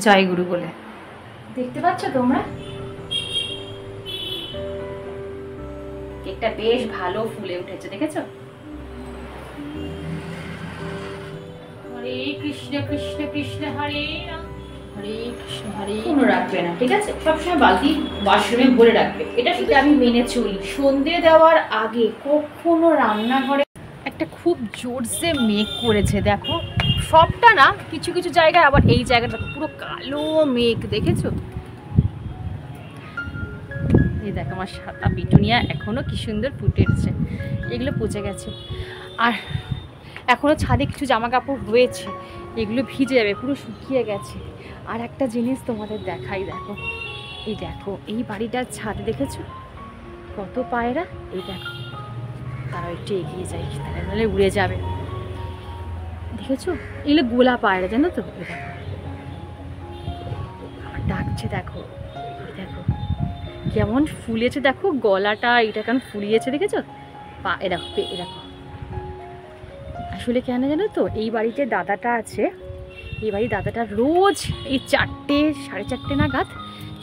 জয়গুরু বলে। দেখতে পাচ্ছ তোমরা, কেকটা বেশ ভালো ফুলে উঠেছে, দেখেছো? হরে কৃষ্ণ কৃষ্ণ কৃষ্ণ হরে রাম হরে কৃষ্ণ হরে। কোনো রাখবে না, ঠিক আছে? সবসময় বালতি ওয়াশরুমে ভরে রাখবে। এটা শুধু আমি মেনে চলি। সন্ধে দেওয়ার আগে কখনো রান্নাঘরে একটা খুব জোরসে মেঘ করেছে, দেখো। সবটা না, কিছু কিছু জায়গায়, আবার এই জায়গাটা পুরো কালো মেঘ, দেখেছো? এই দেখো আমার সাদা পিটুনিয়া এখনো কি সুন্দর ফুটে উঠছে। এগুলো পচে গেছে, আর এখনো ছাদে কিছু জামা কাপড় রয়েছে, এগুলো ভিজে যাবে, পুরো শুকিয়ে গেছে। আর একটা জিনিস তোমাদের দেখাই, দেখো, এই দেখো এই বাড়িটার ছাদে দেখেছো কত পায়রা? এই দেখো, তারা একটু এগিয়ে যায়, নাহলে উড়ে যাবে। দেখেছো, এগুলো গোলা পায়রা, জানো তো? দেখো আমার ডাকছে, দেখো দেখো কেমন ফুলেছে, দেখো গলাটা এটা কেমন ফুলিয়েছে, দেখেছো? পা এ দেখো, এ দেখো। আসলে কেন জানো তো, এই বাড়িতে দাদাটা আছে, এই বাড়ির দাদাটা রোজ এই 4টে 4:30 নাগাদ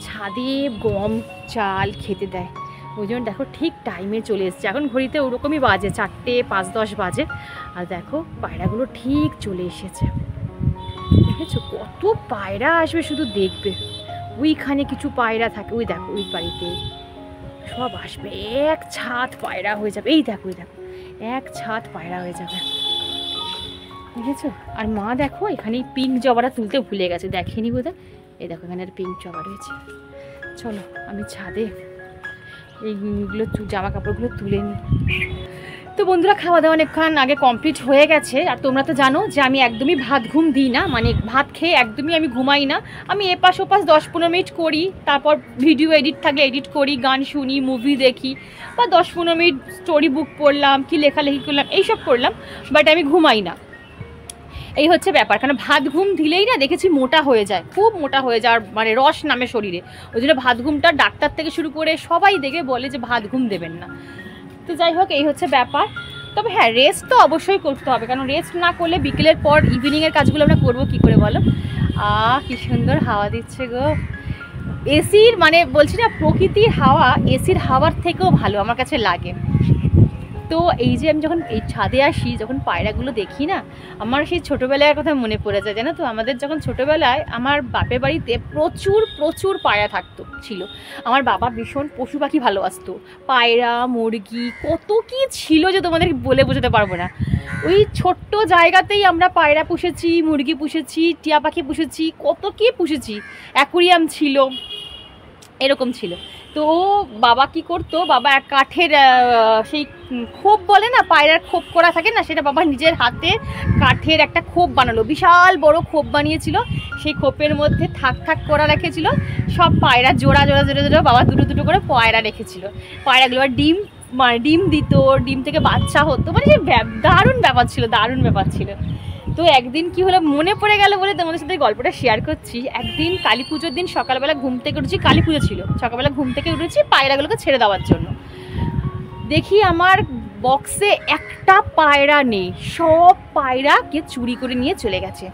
ছাদে গম চাল খেতে দেয়। ওই জন্য দেখো ঠিক টাইমে চলে এসছে। এখন ঘড়িতে ওরকমই বাজে, 4টে 5-10 বাজে, আর দেখো পায়রাগুলো ঠিক চলে এসেছে। দেখেছো কত পায়রা আসবে, শুধু দেখবে। ওইখানে কিছু পায়রা থাকে, ওই দেখো ওই বাড়িতে সব আসবে, এক ছাদ পায়রা হয়ে যাবে। এই দেখো, এই দেখো এক ছাদ পায়রা হয়ে যাবে, দেখেছো? আর মা দেখো এখানে পিঙ্ক জবাটা তুলতে ভুলে গেছে, দেখেনি বোধহয়। এই দেখো এখানে পিঙ্ক জবা রয়েছে। চলো আমি ছাদে এইগুলো জামা কাপড়গুলো তুলে নিই। তো বন্ধুরা, খাওয়া দাওয়া অনেকক্ষণ আগে কমপ্লিট হয়ে গেছে। আর তোমরা তো জানো যে আমি একদমই ভাত ঘুম দিই না, মানে ভাত খেয়ে একদমই আমি ঘুমাই না। আমি এপাশ ওপাশ 10-15 মিনিট করি, তারপর ভিডিও এডিট থাকলে এডিট করি, গান শুনি, মুভি দেখি, বা 10-15 মিনিট স্টোরি বুক পড়লাম, কি লেখালেখি করলাম, এইসব করলাম, বাট আমি ঘুমাই না। এই হচ্ছে ব্যাপার। কারণ ভাত ঘুম দিলেই না দেখেছি মোটা হয়ে যায়, খুব মোটা হয়ে যায়, মানে রস নামে শরীরে। ওই জন্য ভাত ঘুমটা ডাক্তার থেকে শুরু করে সবাই দেখে বলে যে ভাত ঘুম দেবেন না। তো যাই হোক, এই হচ্ছে ব্যাপার। তবে হ্যাঁ, রেস্ট তো অবশ্যই করতে হবে, কারণ রেস্ট না করলে বিকেলের পর ইভিনিংয়ের কাজগুলো আমরা করবো কী করে বলো? কি সুন্দর হাওয়া দিচ্ছে গো। এসির, মানে বলছি না, প্রকৃতির হাওয়া এসির হাওয়ার থেকেও ভালো আমার কাছে লাগে। তো এই যে আমি যখন এই ছাদে আসি, যখন পায়রাগুলো দেখি না, আমার সেই ছোটোবেলার কথা মনে পড়ে যায়, জানো তো? আমাদের যখন ছোটোবেলায় আমার বাপের বাড়িতে প্রচুর প্রচুর পায়রা ছিল। আমার বাবা ভীষণ পশু পাখি ভালোবাসতো, পায়রা মুরগি কত কি ছিল যে তোমাদের বলে বোঝাতে পারবো না। ওই ছোট্ট জায়গাতেই আমরা পায়রা পুষেছি, মুরগি পুষেছি, টিয়া পাখি পুষেছি, কত কি পুষেছি, অ্যাকুরিয়াম ছিল, এরকম ছিল। তো বাবা কি করতো, বাবা এক কাঠের সেই খোপ বলে না, পায়রার খোপ করা থাকে না, সেটা বাবা নিজের হাতে কাঠের একটা খোপ বানালো, বিশাল বড় খোপ বানিয়েছিল। সেই খোপের মধ্যে থাক থাক করা রেখেছিল সব পায়রা, জোড়া জোড়া জোড়া জোড়া বাবা দুটো দুটো করে পায়রা রেখেছিল। পায়রাগুলো আর ডিম দিত, ডিম থেকে বাচ্চা হতো, মানে সে দারুণ ব্যাপার ছিল, দারুণ ব্যাপার ছিল। তো একদিন কি হলো মনে পড়ে গেল বলে তোমাদের সাথে গল্পটা শেয়ার করছি। একদিন কালী পুজোর দিন সকালবেলা ঘুম থেকে উঠেছি, কালী পুজো ছিল, সকালবেলা ঘুম থেকে উঠেছি পায়রাগুলোকে ছেড়ে দেওয়ার জন্য। দেখি আমার বক্সে একটা পায়রা নেই, সব পায়রা কে চুরি করে নিয়ে চলে গেছে।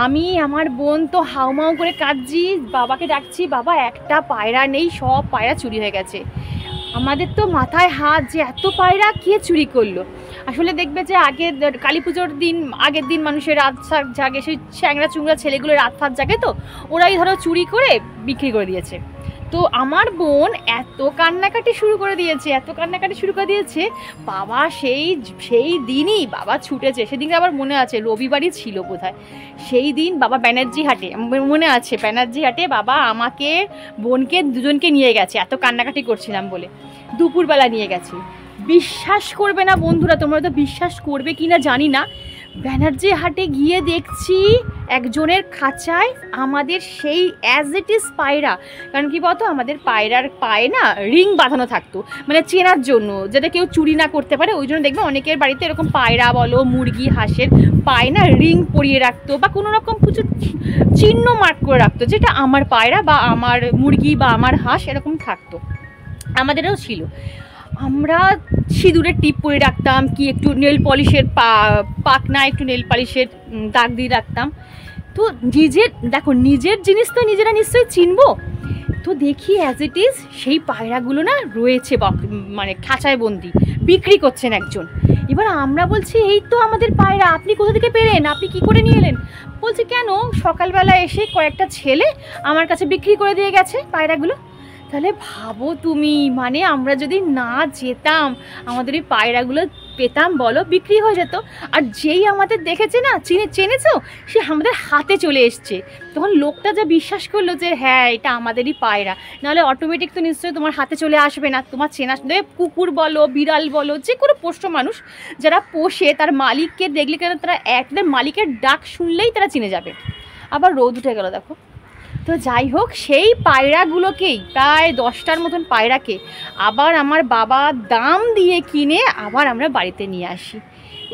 আমি আমার বোন তো হাউমাউ করে কাঁদছি, বাবাকে ডাকছি, বাবা একটা পায়রা নেই, সব পায়রা চুরি হয়ে গেছে। আমাদের তো মাথায় হাত যে এত পায়রা কে চুরি করলো। আসলে দেখবে যে কালী পুজোর দিন আগের দিন মানুষের রাত জাগে, সেই চ্যাংরা চুংরা ছেলেগুলো রাত ফাত জাগে, তো ওরাই ধরো চুরি করে বিক্রি করে দিয়েছে। তো আমার বোন এত কান্নাকাটি শুরু করে দিয়েছে, বাবা সেই দিনই বাবা ছুটেছে। সেদিনকে আবার মনে আছে রবিবারই ছিল বোধহয়, সেই দিন বাবা ব্যানার্জি হাটে, মনে আছে ব্যানার্জি হাটে বাবা আমাকে বোনকে দুজনকে নিয়ে গেছে, এত কান্নাকাটি করছিলাম বলে দুপুরবেলা নিয়ে গেছে। বিশ্বাস করবে না বন্ধুরা, তোমরা তো বিশ্বাস করবে কি না জানি না, ব্যানার্জি হাটে গিয়ে দেখছি একজনের খাঁচায় আমাদের সেই অ্যাজ ইট ইজ পায়রা। কারণ কি বলতো, আমাদের পায়রার পায়ে না রিং বাঁধানো থাকতো, মানে চেনার জন্য, যাতে কেউ চুরি না করতে পারে। ওই জন্য দেখবে অনেকের বাড়িতে এরকম পায়রা বলো, মুরগি হাঁসের পায়ে না রিং পরিয়ে রাখতো, বা কোনো রকম কিছু চিহ্ন মার্ক করে রাখতো, যেটা আমার পায়রা বা আমার মুরগি বা আমার হাঁস এরকম থাকতো। আমাদেরও ছিল। আমরা সিঁদুরের টিপ পরে রাখতাম, কি একটু নেল পলিশের পাকনা একটু নেল পলিশের দাগ দিয়ে রাখতাম। তো দেখো নিজের জিনিস তো নিজেরা নিশ্চয়ই চিনবো। তো দেখি অ্যাজ ইট ইজ সেই পায়রাগুলো না রয়েছে মানে খাঁচায় বন্দি, বিক্রি করছেন একজন। এবার আমরা বলছি এই তো আমাদের পায়রা, আপনি কোথা থেকে পেলেন, আপনি কি করে নিয়ে এলেন? বলছে কেন, সকালবেলা এসে কয়েকটা ছেলে আমার কাছে বিক্রি করে দিয়ে গেছে পায়রাগুলো। তাহলে ভাবো তুমি, মানে আমরা যদি না যেতাম আমাদের এই পায়রাগুলো পেতাম বলো, বিক্রি হয়ে যেত। আর যেই আমাদের দেখেছে না, চেনেছো, সে আমাদের হাতে চলে এসছে। তখন লোকটা যা বিশ্বাস করলো যে হ্যাঁ এটা আমাদেরই পায়রা, নাহলে অটোমেটিক তো নিশ্চয়ই তোমার হাতে চলে আসবে না। তোমার চেনা কুকুর বলো, বিড়াল বলো, যে কোনো পোষ্য মানুষ যারা পোষে তার মালিককে দেখলে কেন তারা একদম মালিকের ডাক শুনলেই তারা চিনে যাবে। আবার রোদ উঠে গেল দেখো। তো যাই হোক, সেই পায়রাগুলোকেই প্রায় 10টার মতন পায়রাকে আবার আমার বাবা দাম দিয়ে কিনে আবার আমরা বাড়িতে নিয়ে আসি।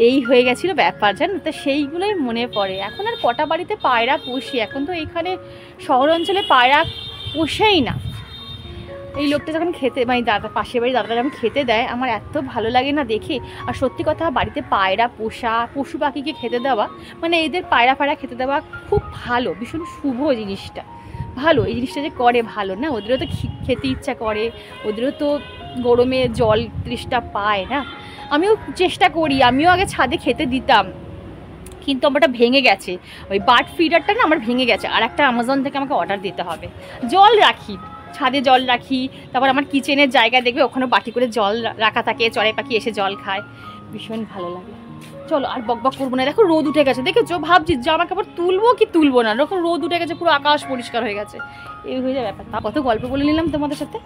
এই হয়ে গেছিলো ব্যাপার, জানো তো, সেইগুলোই মনে পড়ে। এখন আর কটা বাড়িতে পায়রা পুষি, এখন তো এইখানে শহর অঞ্চলে পায়রা পোষেই না। এই লোকটা যখন খেতে, মানে দাদা, পাশের বাড়ি দাদাটা যখন খেতে দেয়, আমার এত ভালো লাগে না দেখে। আর সত্যি কথা, বাড়িতে পায়রা পোষা, পশু পাখিকে খেতে দেওয়া, মানে এদের পায়রা খেতে দেওয়া খুব ভালো, ভীষণ শুভ জিনিসটা, ভালো। এই জিনিসটা যে করে ভালো না, ওদেরও তো খেতে ইচ্ছা করে, ওদেরও তো গরমে জল তৃষ্ণা পায় না। আমিও চেষ্টা করি, আমিও আগে ছাদে খেতে দিতাম, কিন্তু আমারটা ভেঙে গেছে, ওই বার্ড ফিডারটা না আমার ভেঙে গেছে। আর একটা অ্যামাজন থেকে আমাকে অর্ডার দিতে হবে। জল রাখি, ছাদে জল রাখি, তারপর আমার কিচেনের জায়গায় দেখবে ওখানে বাটি করে জল রাখা থাকে, চড়াই পাখি এসে জল খায়, ভীষণ ভালো লাগে। চলো আর বকবক করবো না, দেখো রোদ উঠে গেছে, দেখেছো, ভাবছি জামা কাপড় তুলবো কি তুলবো না, এরকম রোদ উঠে গেছে, পুরো আকাশ পরিষ্কার হয়ে গেছে। এই হয়ে যায় ব্যাপার। তা কত গল্প বলে নিলাম তোমাদের সাথে।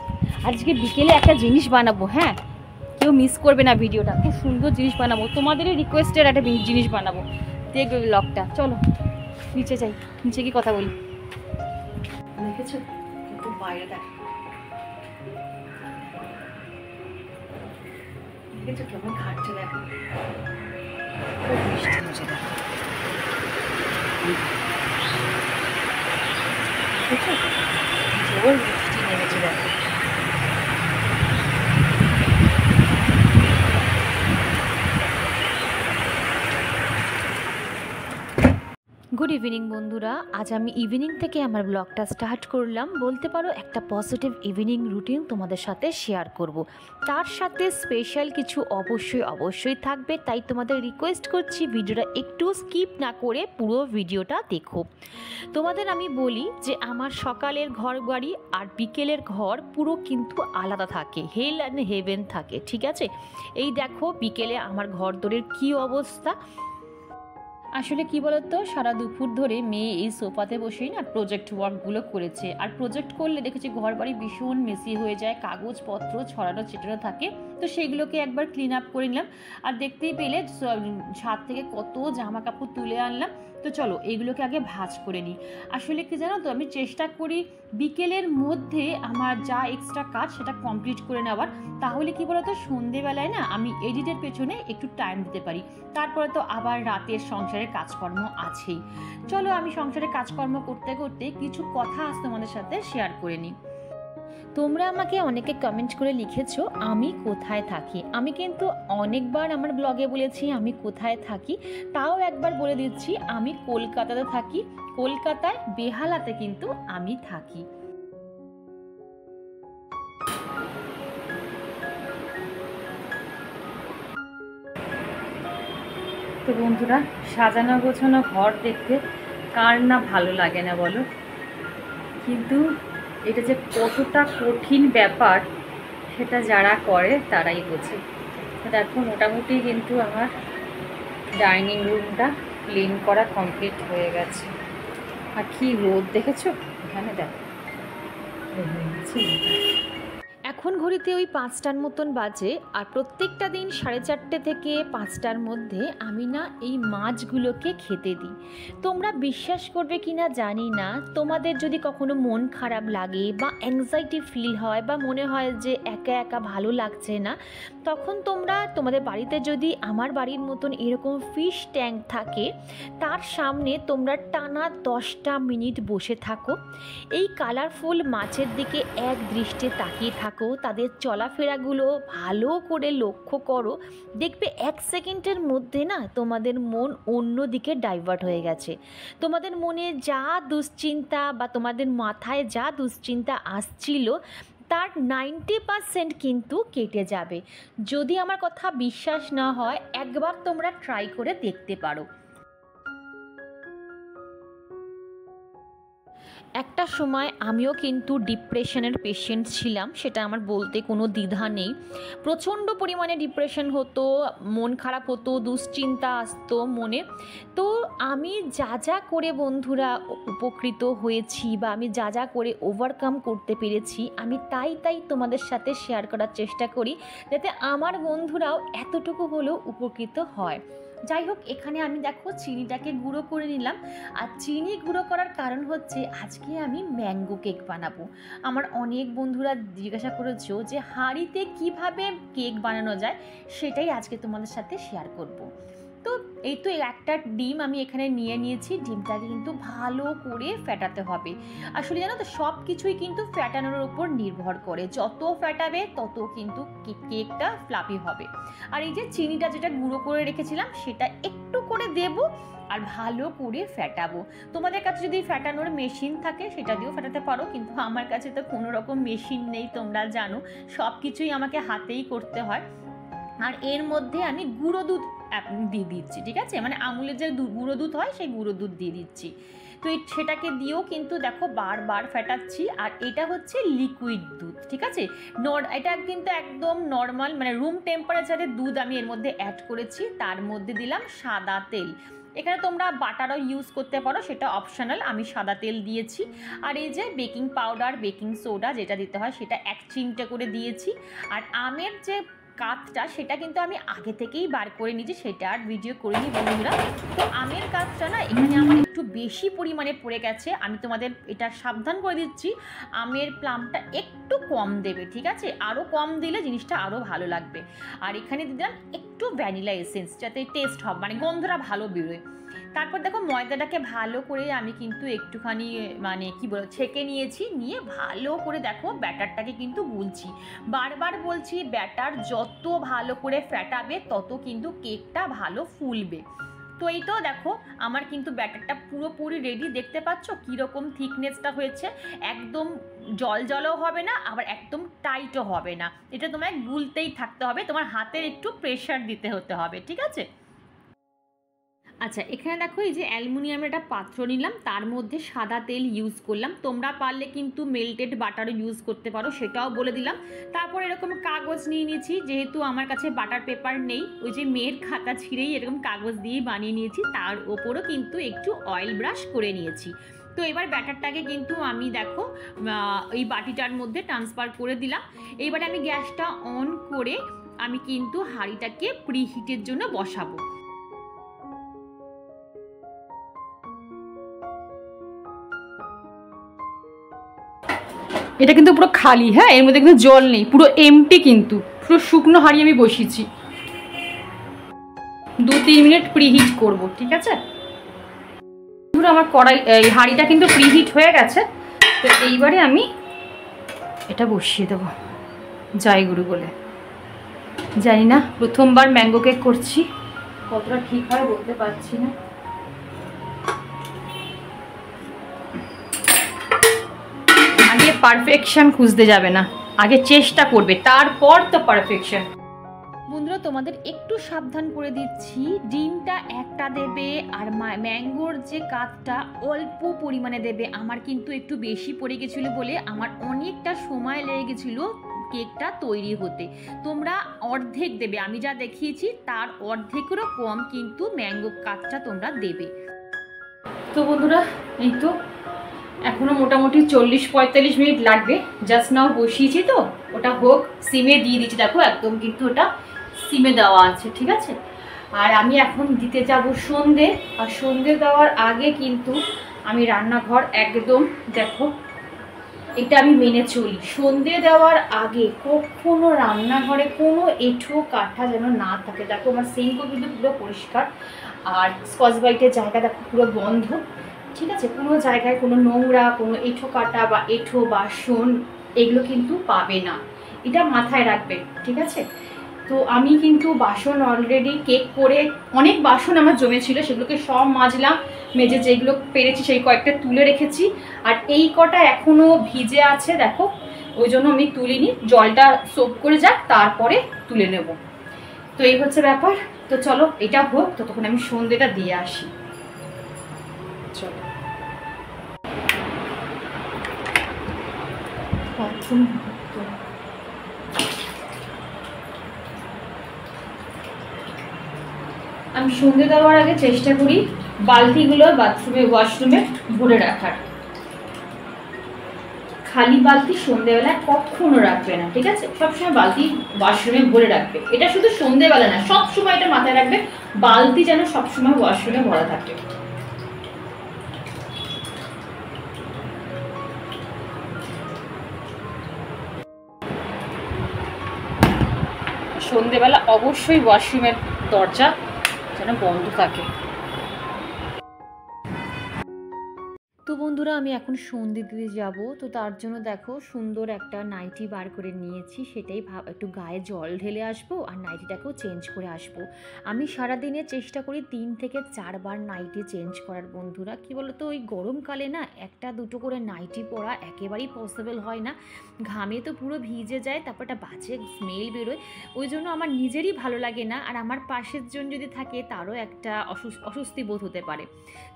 আজকে বিকেলে একটা জিনিস বানাবো, হ্যাঁ, কেউ মিস করবে না ভিডিওটা, খুব সুন্দর জিনিস বানাবো, তোমাদেরই রিকোয়েস্টের একটা জিনিস বানাবো, দেখবে ব্লগটা। চলো নিচে যাই, নিচে কি কথা বলি। দেখেছো কত বাইরে, দেখেছো কেমন খাটছে, দেখো খুব বৃষ্টি হচ্ছে, দেখো জোর বৃষ্টি নেমেছে, দেখো। গুড ইভিনিং বন্ধুরা, আজ আমি ইভিনিং থেকে আমার ব্লগটা স্টার্ট করলাম। বলতে পারো একটা পজিটিভ ইভিনিং রুটিন তোমাদের সাথে শেয়ার করব। তার সাথে স্পেশাল কিছু অবশ্যই থাকবে, তাই তোমাদের রিকোয়েস্ট করছি ভিডিওটা একটু স্কিপ না করে পুরো ভিডিওটা দেখো। তোমাদের আমি বলি যে আমার সকালের ঘর বাড়ি আর বিকেলের ঘর পুরো কিন্তু আলাদা থাকে, হেল অ্যান্ড হেভেন থাকে, ঠিক আছে। এই দেখো বিকেলে আমার ঘর দরের কী অবস্থা। আসলে কি বলতো, সারা দুপুর ধরে মেয়ে এই সোফাতে বসেই না প্রজেক্ট ওয়ার্কগুলো করেছে। আর প্রজেক্ট করলে দেখেছি ঘর বাড়ি ভীষণ মেসি হয়ে যায়, কাগজপত্র ছড়ানো ছিটানো থাকে, তো সেগুলোকে একবার ক্লিন আপ করে নিলাম। আর দেখতেই পেলে ছাদ থেকে কত জামা কাপড় তুলে আনলাম। তো চলো এগুলোকে আগে ভাঁজ করে নিই। আসলে কি জানো তো, আমি চেষ্টা করি বিকেলের মধ্যে আমার যা এক্সট্রা কাজ সেটা কমপ্লিট করে নেওয়ার, তাহলে কি বলতো সন্ধেবেলায় না আমি এডিটের পেছনে একটু টাইম দিতে পারি। তারপরে তো আবার রাতের সংসারের কাজকর্ম আছেই। চলো আমি সংসারের কাজকর্ম করতে করতে কিছু কথা আজ তোমাদের সাথে শেয়ার করে নিই। তোমরা আমাকে অনেকে কমেন্ট করে লিখেছো আমি কোথায় থাকি। আমি কিন্তু অনেকবার আমার ব্লগে বলেছি আমি কোথায় থাকি, তাও একবার বলে দিচ্ছি, আমি কলকাতাতে থাকি। কলকাতায় বেহালাতে কিন্তু আমি থাকি। তো বন্ধুরা, সাজানো গোছানো ঘর দেখতে কার না ভালো লাগে না বলো, কিন্তু এটা যে কতটা কঠিন ব্যাপার সেটা যারা করে তারাই বোঝে। দেখো মোটামুটি কিন্তু আমার ডাইনিং রুমটা ক্লিন করা কমপ্লিট হয়ে গেছে। আর কি রোদ দেখেছো এখানে, দেখো এখন ঘড়িতে ওই 5টার মতন বাজে। আর প্রত্যেকটা দিন 4:30 থেকে 5টার মধ্যে আমি না এই মাছগুলোকে খেতে দিই। তোমরা বিশ্বাস করবে কি না জানি না, তোমাদের যদি কখনো মন খারাপ লাগে বা অ্যাংজাইটি ফিল হয় বা মনে হয় যে একা একা ভালো লাগছে না, তখন তোমরা তোমাদের বাড়িতে যদি আমার বাড়ির মতন এরকম ফিশ ট্যাঙ্ক থাকে, তার সামনে তোমরা টানা 10টা মিনিট বসে থাকো, এই কালারফুল মাছের দিকে এক দৃষ্টে তাকিয়ে থাকো, তাদের চলাফেরাগুলো ভালো করে লক্ষ্য করো, দেখবে 1 সেকেন্ডের মধ্যে না তোমাদের মন অন্য দিকে ডাইভার্ট হয়ে গেছে। তোমাদের মনে যা দুশ্চিন্তা বা তোমাদের মাথায় যা দুশ্চিন্তা আসছিল তার 90% কিন্তু কেটে যাবে। যদি আমার কথা বিশ্বাস না হয়, একবার তোমরা ট্রাই করে দেখতে পারো। একটা সময় আমিও কিন্তু ডিপ্রেশনের পেশেন্ট ছিলাম, সেটা আমার বলতে কোনো দ্বিধা নেই। প্রচণ্ড পরিমাণে ডিপ্রেশন হতো, মন খারাপ হতো, দুশ্চিন্তা আসতো মনে। তো আমি যা যা করে বন্ধুরা উপকৃত হয়েছি বা আমি যা যা করে ওভারকাম করতে পেরেছি, আমি তাই তোমাদের সাথে শেয়ার করার চেষ্টা করি, যাতে আমার বন্ধুরাও এতটুকু হলেও উপকৃত হয়। যাই হোক, এখানে আমি দেখো চিনিটাকে গুঁড়ো করে নিলাম। আর চিনি গুঁড়ো করার কারণ হচ্ছে আজকে আমি ম্যাঙ্গো কেক বানাবো। আমার অনেক বন্ধুরা জিজ্ঞাসা করেছো যে হাঁড়িতে কিভাবে কেক বানানো যায়, সেটাই আজকে তোমাদের সাথে শেয়ার করব। তো এই তো একটা ডিম আমি এখানে নিয়ে নিয়েছি। ডিমটাকে কিন্তু ভালো করে ফেটাতে হবে। আসলে জানো তো, সব কিছুই কিন্তু ফ্যাটানোর উপর নির্ভর করে। যত ফ্যাটাবে তত কিন্তু কেকটা ফ্লাফি হবে। আর এই যে চিনিটা যেটা গুঁড়ো করে রেখেছিলাম, সেটা একটু করে দেব আর ভালো করে ফ্যাটাবো। তোমাদের কাছে যদি ফ্যাটানোর মেশিন থাকে সেটা দিয়েও ফ্যাটাতে পারো, কিন্তু আমার কাছে তো কোনো রকম মেশিন নেই, তোমরা জানো সব কিছুই আমাকে হাতেই করতে হয়। আর এর মধ্যে আমি গুঁড়ো দুধ দিয়ে দিচ্ছি, ঠিক আছে, মানে আমুলের যে গুঁড়ো দুধ হয় সেই গুঁড়ো দুধ দিয়ে দিচ্ছি। তো সেটাকে দিয়েও কিন্তু দেখো বারবার ফেটাচ্ছি। আর এটা হচ্ছে লিকুইড দুধ, ঠিক আছে, এটা কিন্তু একদম নর্মাল মানে রুম টেম্পারেচারের দুধ আমি এর মধ্যে অ্যাড করেছি। তার মধ্যে দিলাম সাদা তেল। এখানে তোমরা বাটারও ইউজ করতে পারো, সেটা অপশনাল, আমি সাদা তেল দিয়েছি। আর এই যে বেকিং পাউডার, বেকিং সোডা যেটা দিতে হয় সেটা 1 চিমটে করে দিয়েছি। আর আমের যে কাতটা সেটা কিন্তু আমি আগে থেকেই বার করে নিয়েছি, সেটা আর ভিডিও করিনি বন্ধুরা। তো আমের কাতটা না এখানে আমার একটু বেশি পরিমাণে পড়ে গেছে। আমি তোমাদের এটা সাবধান করে দিচ্ছি, আমের প্লামটা একটু কম দেবে, ঠিক আছে, আরও কম দিলে জিনিসটা আরও ভালো লাগবে। আর এখানে দিলাম একটু ভ্যানিলা এসেন্স, যাতে টেস্ট হবে, মানে গন্ধটা ভালো বেরোয়। তারপর দেখো ময়দাটাকে ভালো করে আমি কিন্তু একটুখানি মানে কি বলবো ছেঁকে নিয়েছি, নিয়ে ভালো করে দেখো ব্যাটারটাকে কিন্তু গুলছি। বারবার বলছি, ব্যাটার যত ভালো করে ফ্যাটাবে তত কিন্তু কেকটা ভালো ফুলবে। তো এই তো দেখো আমার কিন্তু ব্যাটারটা পুরোপুরি রেডি, দেখতে পাচ্ছ কীরকম থিকনেসটা হয়েছে। একদম জলও হবে না, আবার একদম টাইটও হবে না। এটা তোমায় গুলতেই থাকতে হবে, তোমার হাতের একটু প্রেশার দিতে হতে হবে, ঠিক আছে। আচ্ছা, এখানে দেখো এই যে অ্যালুমিনিয়ামের একটা পাত্র নিলাম, তার মধ্যে সাদা তেল ইউজ করলাম। তোমরা পারলে কিন্তু মেল্টেড বাটারও ইউজ করতে পারো, সেটাও বলে দিলাম। তারপর এরকম কাগজ নিয়ে নিয়েছি, যেহেতু আমার কাছে বাটার পেপার নেই, ওই যে মেয়ের খাতা ছিঁড়েই এরকম কাগজ দিয়েই বানিয়ে নিয়েছি। তার ওপরও কিন্তু একটু অয়েল ব্রাশ করে নিয়েছি। তো এবার ব্যাটারটাকে কিন্তু আমি দেখো এই বাটিটার মধ্যে ট্রান্সফার করে দিলাম। এবারে আমি গ্যাসটা অন করে আমি কিন্তু হাঁড়িটাকে প্রিহিটের জন্য বসাবো। এটা কিন্তু পুরো খালি, হ্যাঁ, এর মধ্যে কিন্তু জল নেই, পুরো এমটি, কিন্তু পুরো শুকনো হাঁড়ি আমি বসিয়েছি। 2-3 মিনিট প্রিহিট করব, ঠিক আছে। পুরো আমার এই হাঁড়িটা কিন্তু প্রিহিট হয়ে গেছে। তো এইবারে আমি এটা বসিয়ে দেবো জয় গুরু বলে। জানি না, প্রথমবার ম্যাঙ্গো কেক করছি, কতটা ঠিক হয় বলতে পারছি না। আগে পারফেকশন খুঁজতে যাবে না, আগে চেষ্টা করবে, তারপর তো পারফেকশন। বন্ধুরা তোমাদের একটু সাবধান করে দিচ্ছি, ডিমটা একটা দেবে আর ম্যাঙ্গোর যে কাতটা অল্প পরিমাণে দেবে। আমার কিন্তু একটু বেশি পড়ে গেছিলো বলে আমার অনেকটা সময় লেগে গেছিলো কেকটা তৈরি হতে। তোমরা অর্ধেক দেবে, আমি যা দেখিয়েছি তার অর্ধেকেরও কম কিন্তু ম্যাঙ্গো কাতটা তোমরা দেবে। তো বন্ধুরা এই তো এখনো মোটামুটি 40-45 মিনিট লাগবে। জাস্ট নাও বসিয়েছি, তো ওটা হোক, সিমে দিয়ে দিচ্ছি, দেখো একদম কিন্তু ওটা সিমে দেওয়া আছে, ঠিক আছে। আর আমি এখন দিতে যাব সন্ধে। আর সন্ধে দেওয়ার আগে কিন্তু আমি রান্নাঘর একদম দেখো, এটা আমি মেনে চলি, সন্ধে দেওয়ার আগে কখনো রান্নাঘরে কোনো এঁঠো কাঠা যেন না থাকে। দেখো আমার সিঙ্কও কিন্তু পুরো পরিষ্কার, আর স্কচ ব্রাইটের জায়গা দেখো পুরো বন্ধ, ঠিক আছে, কোনো জায়গায় কোনো নোংরা, কোনো এঁঠো কাটা বা এঁঠো বাসন এগুলো কিন্তু পাবে না। এটা মাথায় রাখবে, ঠিক আছে? তো আমি কিন্তু বাসন অলরেডি কেক করে অনেক বাসন আমার জমেছিল, সেগুলোকে সব মাজলাম, মেজে যেগুলো পেরেছি সেই কয়েকটা তুলে রেখেছি। আর এই কটা এখনো ভিজে আছে দেখো, ওই জন্য আমি তুলিনি, জলটা সোপ করে যাক তারপরে তুলে নেব। তো এই হচ্ছে ব্যাপার। তো চলো এটা হোক, ততক্ষণ আমি সন্ধ্যেটা দিয়ে আসি। চলো আমি সন্ধ্যে দেওয়ার আগে চেষ্টা করি বালতিগুলো বাথরুমে ওয়াশরুমে ভরে রাখার। খালি বালতি সন্ধ্যেবেলায় কখনো রাখবে না, ঠিক আছে? সবসময় বালতি ওয়াশরুমে ভরে রাখবে। এটা শুধু সন্ধ্যেবেলা না, সবসময় এটা মাথায় রাখবে, বালতি যেন সবসময় ওয়াশরুমে ভরা থাকে। সন্ধ্যেবেলা অবশ্যই ওয়াশরুমের দরজা যেন বন্ধ থাকে। তো বন্ধুরা আমি এখন সন্ধ্যে দিতে যাব, তো তার জন্য দেখো সুন্দর একটা নাইটি বার করে নিয়েছি, সেটাই একটু গায়ে জল ঢেলে আসবো আর নাইটিটাকেও চেঞ্জ করে আসবো। আমি সারাদিনে চেষ্টা করি 3 থেকে 4 বার নাইটি চেঞ্জ করার বন্ধুরা। কি বলো তো, ওই গরমকালে না একটা দুটো করে নাইটি পরা একেবারেই পসিবল হয় না, ঘামে তো পুরো ভিজে যায়, তারপর একটা বাজে স্মেল বেরোয়, ওই জন্য আমার নিজেরই ভালো লাগে না, আর আমার পাশের জন যদি থাকে তারও একটা অস্বস্তি বোধ হতে পারে।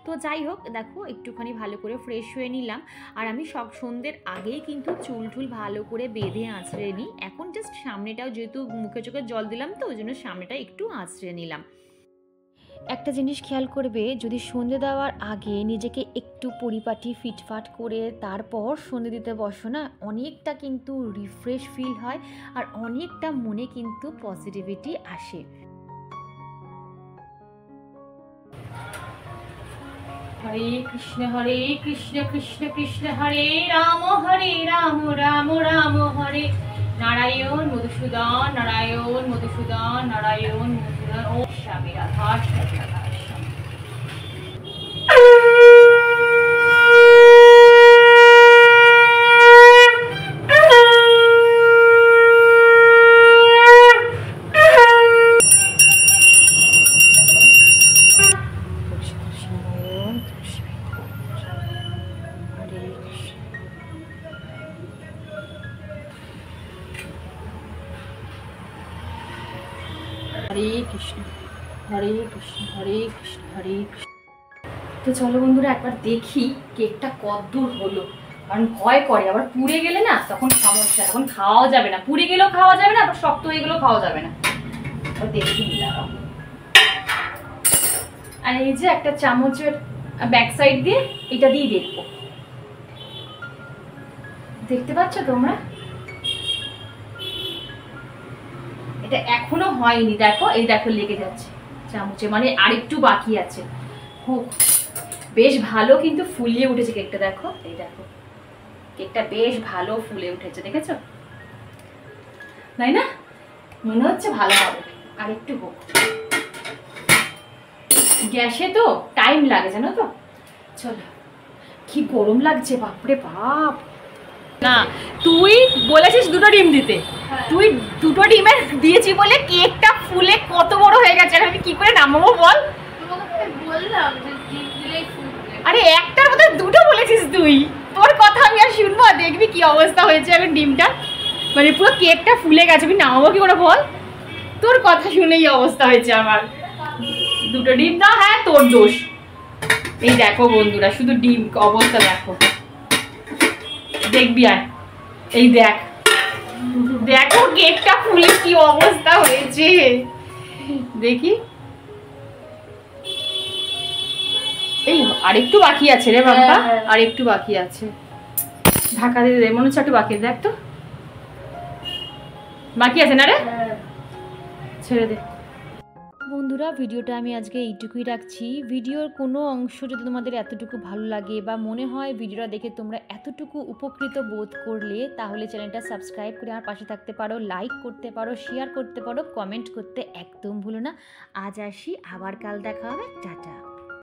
তো যাই হোক দেখো একটুখানি ভালো করে ফ্রেশ হয়ে নিলাম, আর আমি সন্ধ্যের আগেই কিন্তু চুল টুল ভালো করে বেঁধে আঁচড়ে নিই। এখন জাস্ট সামনেটাও যেহেতু মুখে চোখে জল দিলাম, তো ওই জন্য সামনেটা একটু আঁচড়ে নিলাম। একটা জিনিস খেয়াল করবে, যদি সন্ধ্যে দেওয়ার আগে নিজেকে একটু পরিপাটি ফিটফাট করে তারপর সন্ধ্যে দিতে বসো না, অনেকটা কিন্তু রিফ্রেশ ফিল হয় আর অনেকটা মনে কিন্তু পজিটিভিটি আসে। হরে কৃষ্ণ কৃষ্ণ কৃষ্ণ হরে রাম রাম রাম হরে নারায়ণ মধুসূদন নারায়ণ মধুসূদন নারায়ণ মধুসূদন। ও স্বামী রাধা স্বামী রাধা স্বামী। হরে কৃষ্ণ হরে কৃষ্ণ হরে কৃষ্ণ হরে কৃষ্ণ। তো চলো বন্ধুরা একবার দেখি কেকটা কতদূর হলো, কারণ ভয় করে আবার পুড়ে গেলে না তখন সমস্যা, তখন খাওয়াও যাবে না, পুড়ে গেলেও খাওয়া যাবে না, আবার শক্ত হয়ে গেলেও খাওয়া যাবে না। দেখি দাঁড়াও। আর এই যে একটা চামচের ব্যাক সাইড দিয়ে এটা দিয়ে দেখবো, দেখতে পাচ্ছ তোমরা? এটা এখনো হয়নি, দেখো এই দেখো লেগে যাচ্ছে চামচে, মানে আরেকটু বাকি আছে। হোক, বেশ ভালো কিন্তু ফুলিয়ে উঠেছে কেকটা, দেখো এই দেখো কেকটা বেশ ভালো ফুলে উঠেছে, দেখেছো? তাই না? মনে হচ্ছে ভালো হবে, আর একটু হোক। গ্যাসে তো টাইম লাগে জানো তো। চলো, কি গরম লাগছে বাপরে বাপ। না তুই বলেছিস 2টো ডিম দিতে, তুই 2টো ডিমের দিয়েছি বলে কেকটা ফুলে কত বড় হয়ে গেছে, আমি কি করে নামাবো বল? বললাম আরে একটার মধ্যে 2টো বলেছিস তুই, তোর কথা আমি আর শুনবো? দেখবি কি অবস্থা হয়েছে এখন ডিমটা, মানে পুরো কেকটা ফুলে গেছে, আমি নামাবো কি করে বল? তোর কথা শুনেই অবস্থা হয়েছে আমার। 2টো ডিম দাও, হ্যাঁ তোর দোষ। এই দেখো বন্ধুরা শুধু ডিম অবস্থা দেখো, দেখবি আর এই দেখ, দেখো কেকটা ফুলে কি অবস্থা হয়েছে, দেখি। এই আরেকটু বাকি আছে রে বাবা, আরেকটু বাকি আছে, ঢাকা দিয়ে দে, মনে হচ্ছে একটু বাকি, দেখ তো বাকি আছে না রে, ছেড়ে দে। বন্ধুরা ভিডিওটা আমি আজকে এইটুকুই রাখছি। ভিডিওর কোনো অংশ যদি তোমাদের এতটুকু ভালো লাগে বা মনে হয় ভিডিওটা দেখে তোমরা এতটুকু উপকৃত বোধ করলে, তাহলে চ্যানেলটা সাবস্ক্রাইব করে আমার পাশে থাকতে পারো, লাইক করতে পারো, শেয়ার করতে পারো, কমেন্ট করতে একদম ভুলো না। আজ আসি, আবার কাল দেখা হবে, টাটা।